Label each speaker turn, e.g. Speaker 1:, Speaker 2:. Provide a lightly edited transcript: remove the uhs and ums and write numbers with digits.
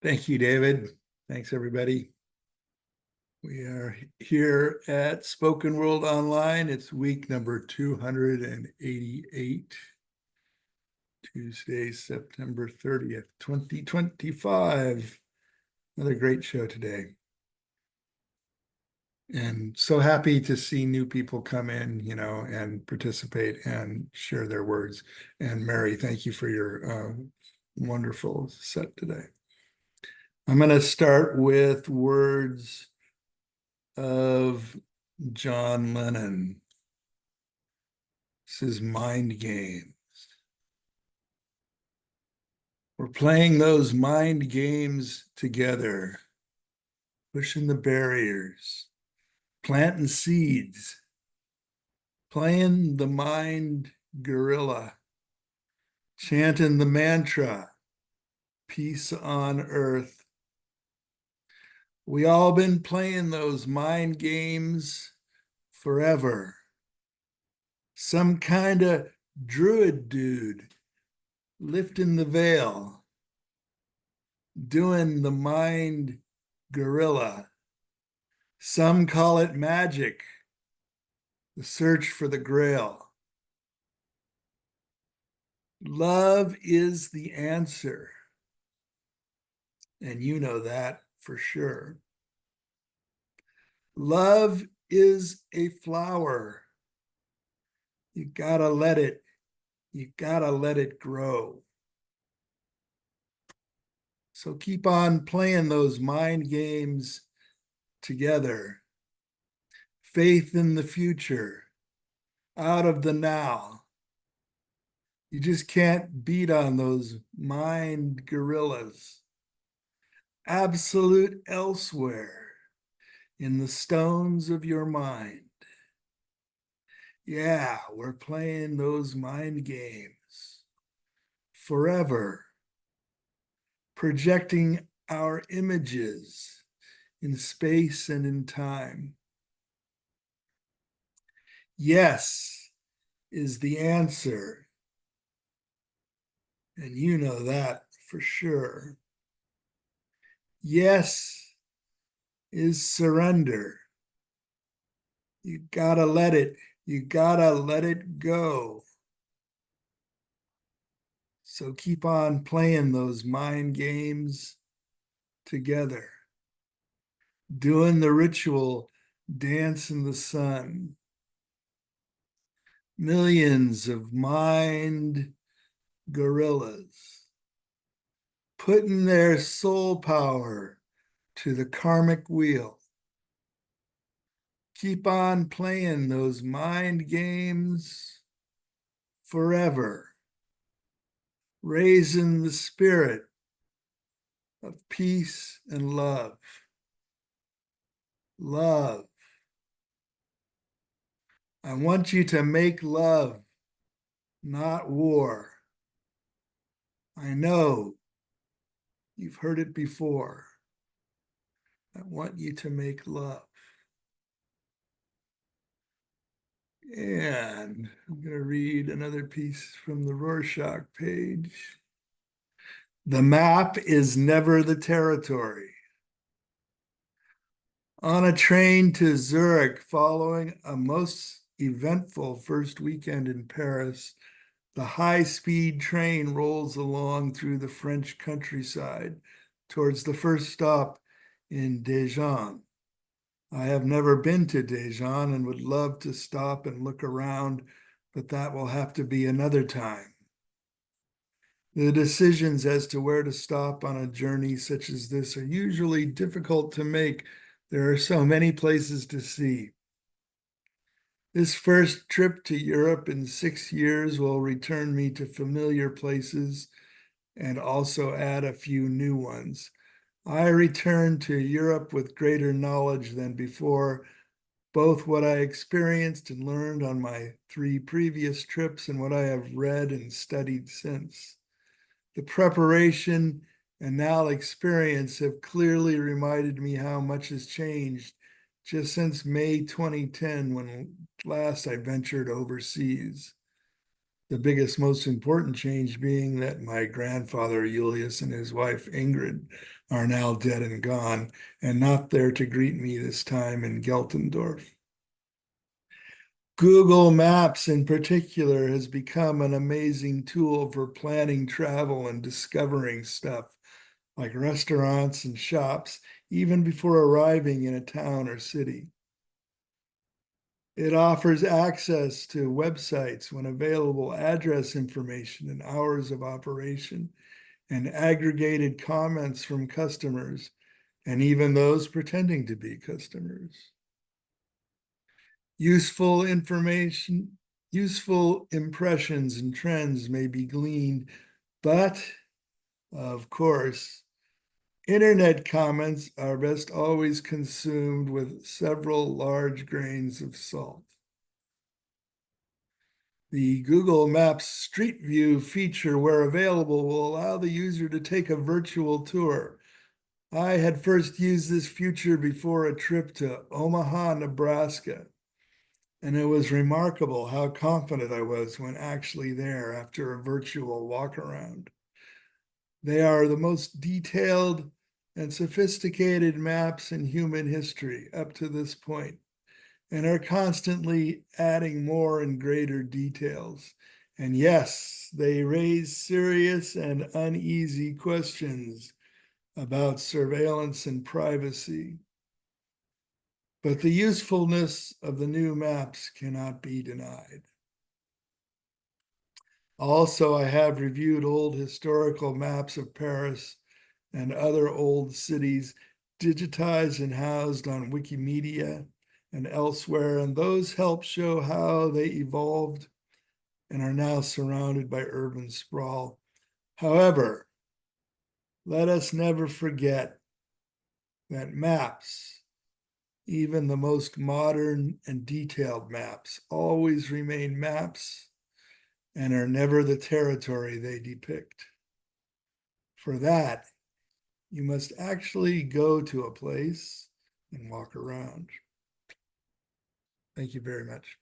Speaker 1: Thank you, David. Thanks, everybody. We are here at Spoken World Online. It's week number 288, Tuesday, September 30th, 2025. Another great show today. And so happy to see new people come in, and participate and share their words. And Mary, thank you for your wonderful set today. I'm going to start with words of John Lennon. This is Mind Games. We're playing those mind games together, pushing the barriers, planting seeds, playing the mind gorilla, chanting the mantra, peace on earth. We all been playing those mind games forever. Some kind of druid dude lifting the veil, doing the mind gorilla. Some call it magic, the search for the grail. Love is the answer, and you know that for sure. Love is a flower. You gotta let it grow. So keep on playing those mind games together. Faith in the future, out of the now. You just can't beat on those mind gorillas. Absolute elsewhere in the stones of your mind. Yeah, we're playing those mind games forever, projecting our images in space and in time. Yes is the answer, and you know that for sure. Yes is surrender. You gotta let it go. So keep on playing those mind games together, doing the ritual dance in the sun. Millions of mind gorillas putting their soul power to the karmic wheel. Keep on playing those mind games forever, raising the spirit of peace and love. Love. I want you to make love, not war. I know you've heard it before. I want you to make love. And I'm going to read another piece from the Roarshock page. The map is never the territory. On a train to Zurich following a most eventful first weekend in Paris, the high-speed train rolls along through the French countryside towards the first stop in Dijon. I have never been to Dijon and would love to stop and look around, but that will have to be another time. The decisions as to where to stop on a journey such as this are usually difficult to make. There are so many places to see. This first trip to Europe in 6 years will return me to familiar places and also add a few new ones. I return to Europe with greater knowledge than before, both what I experienced and learned on my 3 previous trips and what I have read and studied since. The preparation and now experience have clearly reminded me how much has changed just since May 2010, when last I ventured overseas. The biggest, most important change being that my grandfather, Julius, and his wife, Ingrid, are now dead and gone, and not there to greet me this time in Geltendorf. Google Maps in particular has become an amazing tool for planning travel and discovering stuff like restaurants and shops, even before arriving in a town or city. It offers access to websites when available, address information and hours of operation, and aggregated comments from customers, and even those pretending to be customers. Useful information, useful impressions and trends may be gleaned, but of course, internet comments are best always consumed with several large grains of salt. The Google Maps Street View feature, where available, will allow the user to take a virtual tour. I had first used this feature before a trip to Omaha, Nebraska, and it was remarkable how confident I was when actually there after a virtual walk around. They are the most detailed and sophisticated maps in human history up to this point, and are constantly adding more and greater details. And yes, they raise serious and uneasy questions about surveillance and privacy. But the usefulness of the new maps cannot be denied. Also, I have reviewed old historical maps of Paris and other old cities digitized and housed on Wikimedia and elsewhere, and those help show how they evolved and are now surrounded by urban sprawl. However, let us never forget that maps, even the most modern and detailed maps, always remain maps and are never the territory they depict. For that, you must actually go to a place and walk around. Thank you very much.